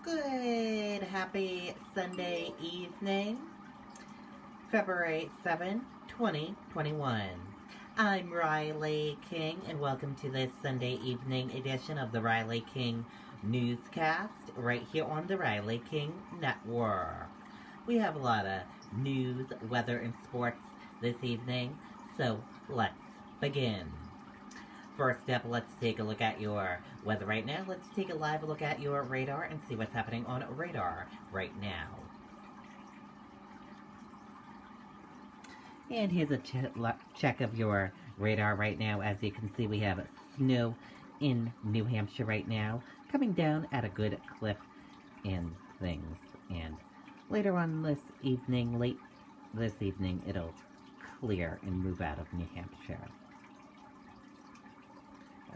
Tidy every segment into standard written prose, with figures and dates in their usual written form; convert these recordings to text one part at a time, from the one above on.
Good, happy Sunday evening, February 7, 2021. I'm Riley King, and welcome to this Sunday evening edition of the Riley King Newscast, right here on the Riley King Network. We have a lot of news, weather, and sports this evening, so let's begin. First up, let's take a look at your weather right now. Let's take a live look at your radar and see what's happening on radar right now. And here's a check of your radar right now. As you can see, we have snow in New Hampshire right now, coming down at a good clip and things. And later on late this evening, it'll clear and move out of New Hampshire.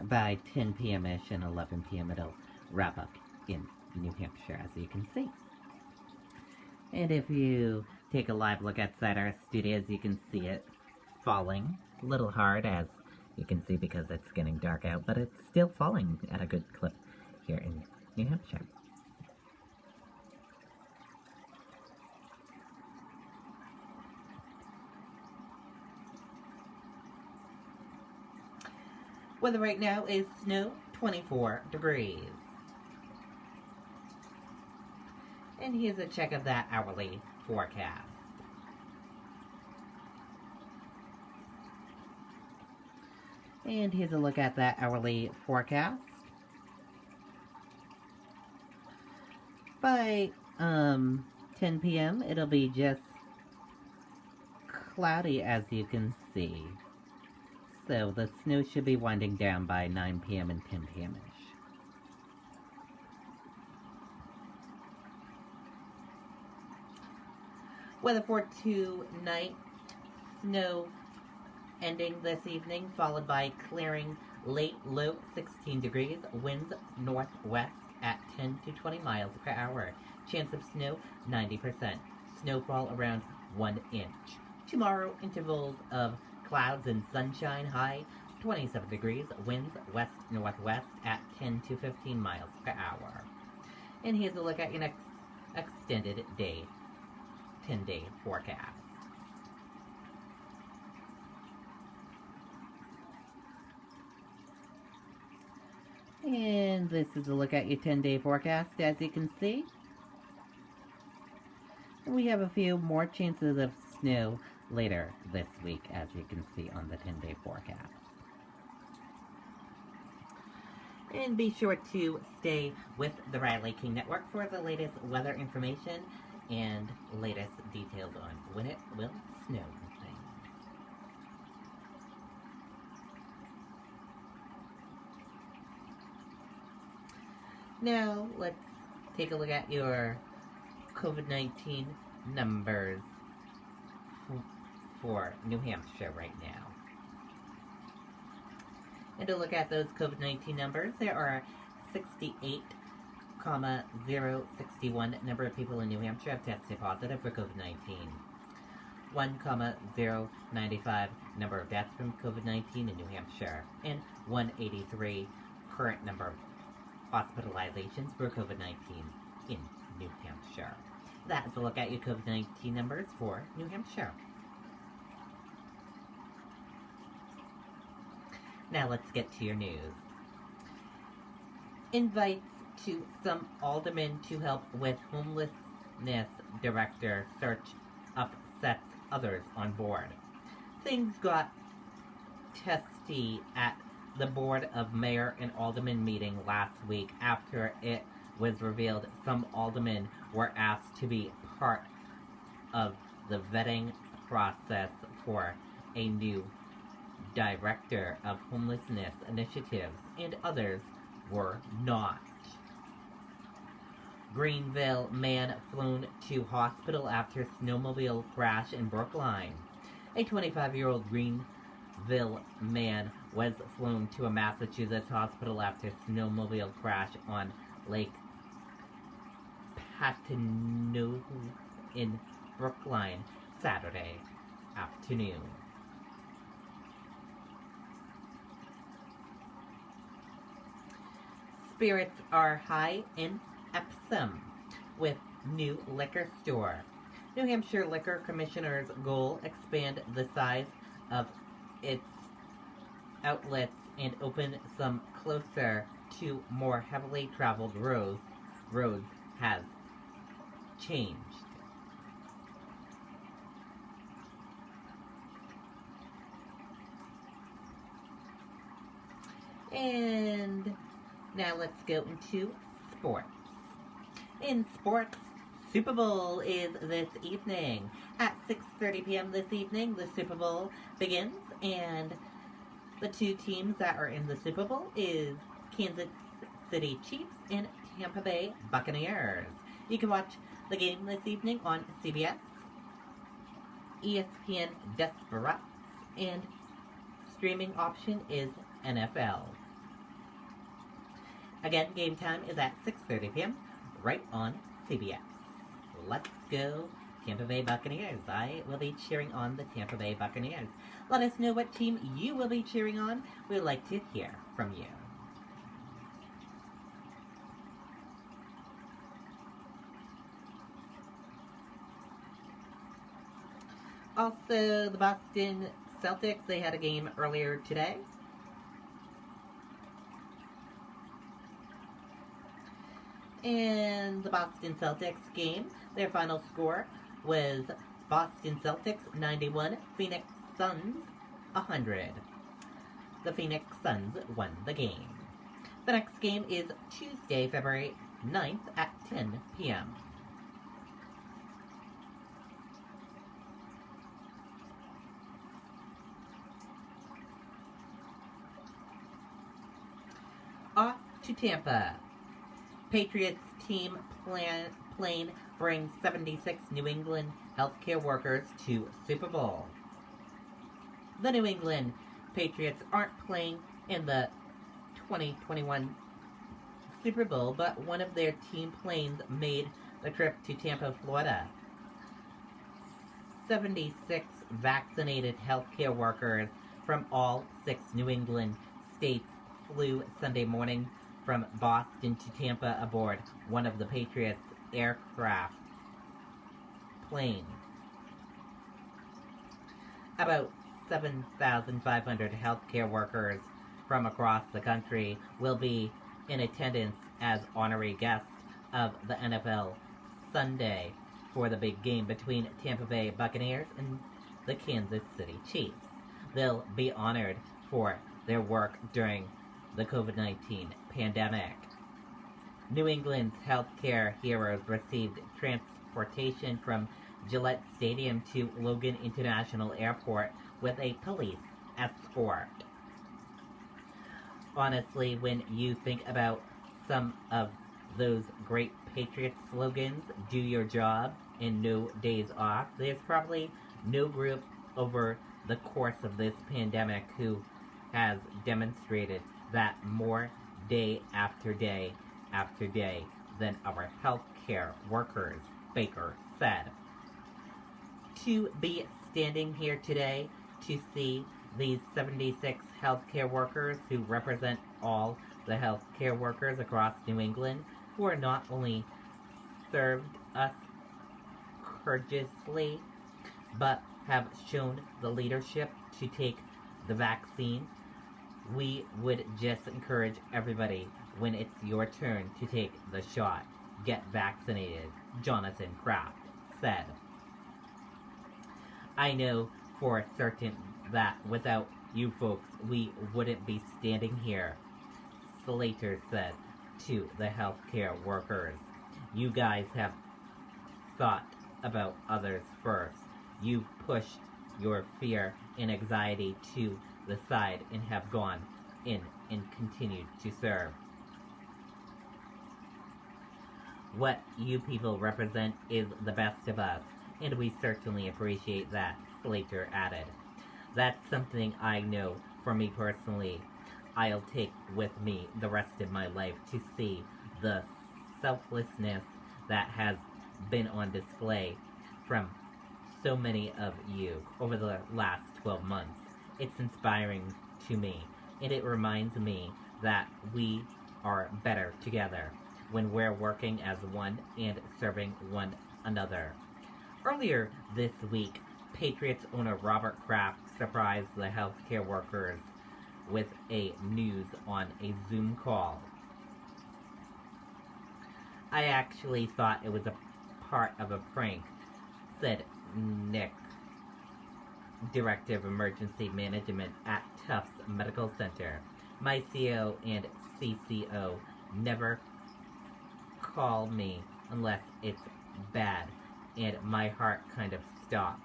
By 10 p.m.-ish and 11 p.m. it'll wrap up in New Hampshire, as you can see. And if you take a live look outside our studios, you can see it falling a little hard, as you can see, because it's getting dark out, but it's still falling at a good clip here in New Hampshire. Weather right now is snow, 24 degrees. And here's a check of that hourly forecast. And here's a look at that hourly forecast. By 10 p.m. it'll be just cloudy, as you can see. So the snow should be winding down by 9 p.m. and 10 p.m.-ish. Weather for tonight: snow ending this evening, followed by clearing late, low 16 degrees, winds northwest at 10 to 20 miles per hour. Chance of snow 90%. Snowfall around 1 inch. Tomorrow, intervals of clouds and sunshine, high 27 degrees, winds west-northwest at 10 to 15 miles per hour. And here's a look at your next extended day, 10-day forecast. And this is a look at your 10-day forecast, as you can see. We have a few more chances of snow later this week, as you can see on the 10-day forecast. And be sure to stay with the Riley King Network for the latest weather information and latest details on when it will snow and things. Now, let's take a look at your COVID-19 numbers for New Hampshire right now. And to look at those COVID-19 numbers, there are 68,061 number of people in New Hampshire have tested positive for COVID-19. 1,095 number of deaths from COVID-19 in New Hampshire, and 183 current number of hospitalizations for COVID-19 in New Hampshire. That's a look at your COVID-19 numbers for New Hampshire. Now let's get to your news. Invites to some aldermen to help with homelessness director search upsets others on board. Things got testy at the Board of Mayor and Aldermen meeting last week after it was revealed some aldermen were asked to be part of the vetting process for a new director of homelessness initiatives, and others were not. Greenville man flown to hospital after snowmobile crash in Brookline. A 25-year-old Greenville man was flown to a Massachusetts hospital after snowmobile crash on Lake Pattanoe in Brookline Saturday afternoon. Spirits are high in Epsom with new liquor store. New Hampshire Liquor Commissioner's goal expand the size of its outlets and open some closer to more heavily traveled roads has changed. And now let's go into sports. In sports, Super Bowl is this evening. At 6:30 p.m. this evening, the Super Bowl begins, and the two teams that are in the Super Bowl is Kansas City Chiefs and Tampa Bay Buccaneers. You can watch the game this evening on CBS, ESPN Desperates, and streaming option is NFL. Again, game time is at 6:30 p.m. right on CBS. Let's go Tampa Bay Buccaneers. I will be cheering on the Tampa Bay Buccaneers. Let us know what team you will be cheering on. We'd like to hear from you. Also, the Boston Celtics, they had a game earlier today. And the Boston Celtics game, their final score was Boston Celtics 91, Phoenix Suns 100. The Phoenix Suns won the game. The next game is Tuesday, February 9th at 10 p.m. Off to Tampa. Patriots team plane brings 76 New England healthcare workers to Super Bowl. The New England Patriots aren't playing in the 2021 Super Bowl, but one of their team planes made the trip to Tampa, Florida. 76 vaccinated healthcare workers from all 6 New England states flew Sunday morning from Boston to Tampa aboard one of the Patriots' aircraft planes. About 7,500 healthcare workers from across the country will be in attendance as honorary guests of the NFL Sunday for the big game between Tampa Bay Buccaneers and the Kansas City Chiefs. They'll be honored for their work during the COVID-19 pandemic. New England's healthcare heroes received transportation from Gillette Stadium to Logan International Airport with a police escort. Honestly, when you think about some of those great Patriot slogans, do your job and no days off, there's probably no group over the course of this pandemic who has demonstrated that more day after day after day than our healthcare workers, Baker said. To be standing here today to see these 76 healthcare workers who represent all the healthcare workers across New England who are not only served us courteously, but have shown the leadership to take the vaccine. We would just encourage everybody, when it's your turn to take the shot, get vaccinated, Jonathan Kraft said. I know for certain that without you folks, we wouldn't be standing here, Slater said to the healthcare workers. You guys have thought about others first. You've pushed your fear and anxiety to the side and have gone in and continued to serve. What you people represent is the best of us, and we certainly appreciate that, Slater added. That's something I know for me personally I'll take with me the rest of my life, to see the selflessness that has been on display from so many of you over the last 12 months. It's inspiring to me, and it reminds me that we are better together. when we're working as one and serving one another. Earlier this week, Patriots owner Robert Kraft surprised the healthcare workers with a news on a Zoom call. I actually thought it was a part of a prank, said Nick, Director of Emergency Management at Tufts Medical Center. My CO and CCO never call me unless it's bad, and my heart kind of stopped.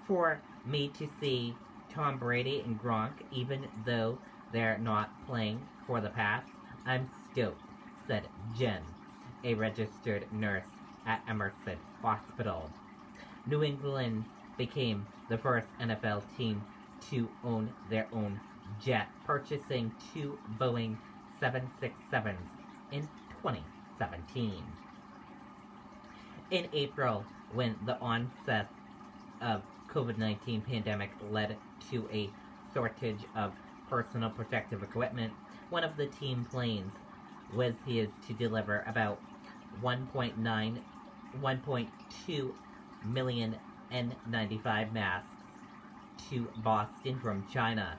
For me to see Tom Brady and Gronk, even though they're not playing for the Pats, I'm stoked, said Jen, a registered nurse at Emerson Hospital. New England became the first NFL team to own their own jet, purchasing 2 Boeing 767s in 2017. In April, when the onset of COVID-19 pandemic led to a shortage of personal protective equipment, one of the team planes was used to deliver about 1.2 million N95 masks to Boston from China.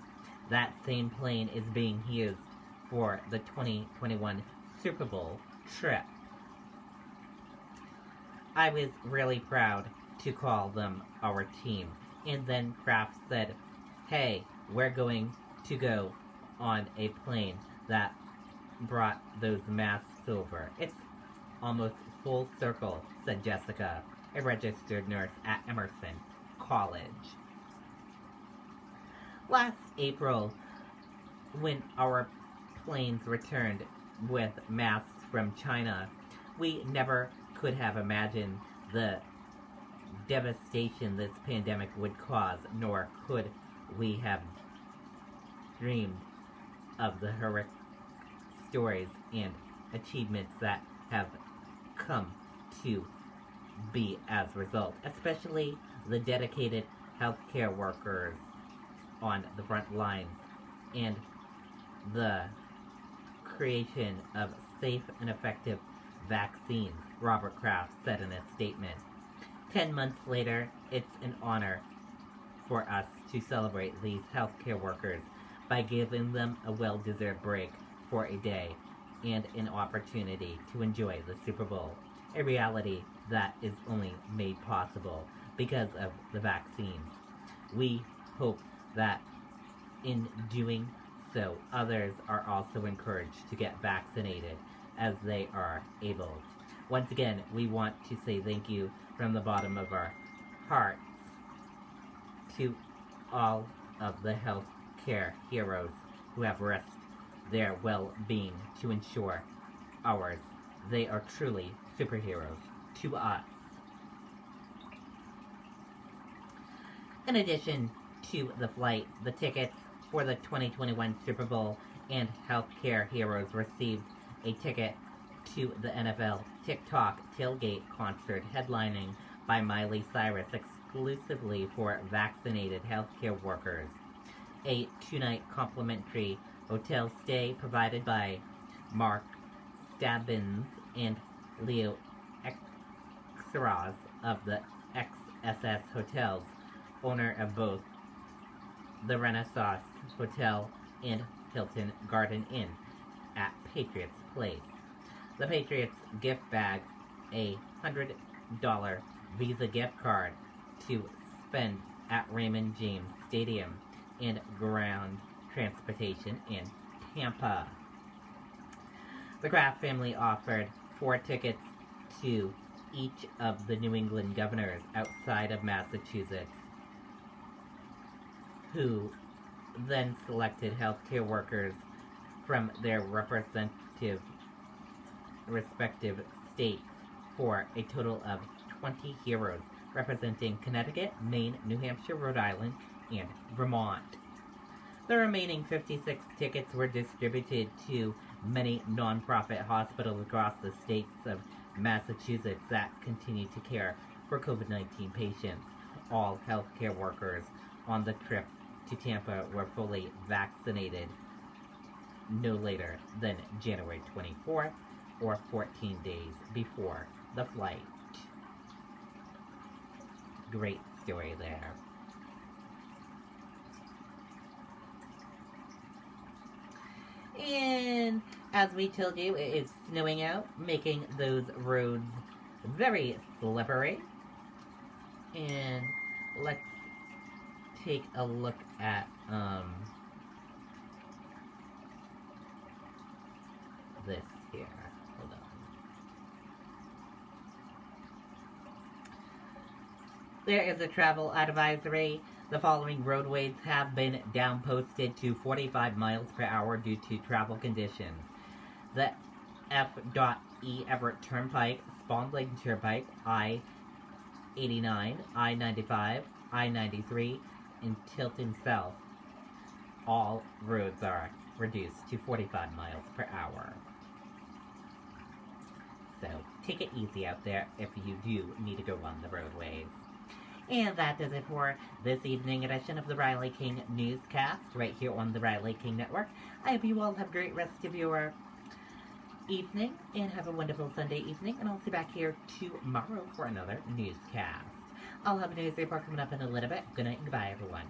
That same plane is being used for the 2021 Super Bowl trip. I was really proud to call them our team. And then Kraft said, hey, we're going to go on a plane that brought those masks over. It's almost full circle, said Jessica, a registered nurse at Emerson College. Last April, when our planes returned with masks from China, we never could have imagined the devastation this pandemic would cause, nor could we have dreamed of the horrific stories and achievements that have come to be as a result, especially the dedicated healthcare workers on the front lines and the creation of safe and effective vaccines, Robert Kraft said in a statement. 10 months later, it's an honor for us to celebrate these healthcare workers by giving them a well-deserved break for a day and an opportunity to enjoy the Super Bowl, a reality that is only made possible because of the vaccines. We hope that in doing so, others are also encouraged to get vaccinated as they are able. Once again, we want to say thank you from the bottom of our hearts to all of the healthcare heroes who have risked their well-being to ensure ours. They are truly superheroes to us. In addition to the flight, the tickets for the 2021 Super Bowl and healthcare heroes received a ticket to the NFL TikTok tailgate concert headlining by Miley Cyrus exclusively for vaccinated healthcare workers. A 2-night complimentary hotel stay provided by Mark Stabbins and Leo Exeras of the XSS Hotels, owner of both the Renaissance Hotel and Hilton Garden Inn at Patriots Place. The Patriots gift bag a $100 Visa gift card to spend at Raymond James Stadium and ground transportation in Tampa. The Kraft family offered 4 tickets to each of the New England governors outside of Massachusetts, who then selected healthcare workers from their respective states for a total of 20 heroes representing Connecticut, Maine, New Hampshire, Rhode Island, and Vermont. The remaining 56 tickets were distributed to many nonprofit hospitals across the states of Massachusetts that continue to care for COVID-19 patients. All healthcare workers on the trip to Tampa were fully vaccinated no later than January 24th or 14 days before the flight. Great story there. And as we told you, it is snowing out, making those roads very slippery. And let's take a look at this here. Hold on. There is a travel advisory. The following roadways have been downposted to 45 miles per hour due to travel conditions. The F.E. Everett Turnpike, Spalding Turnpike, I-89, I-95, I-93, and Tilton South. All roads are reduced to 45 miles per hour. So, take it easy out there if you do need to go on the roadways. And that does it for this evening edition of the Riley King Newscast, right here on the Riley King Network. I hope you all have a great rest of your evening, and have a wonderful Sunday evening, and I'll see you back here tomorrow for another newscast. I'll have a news report coming up in a little bit. Good night and goodbye, everyone.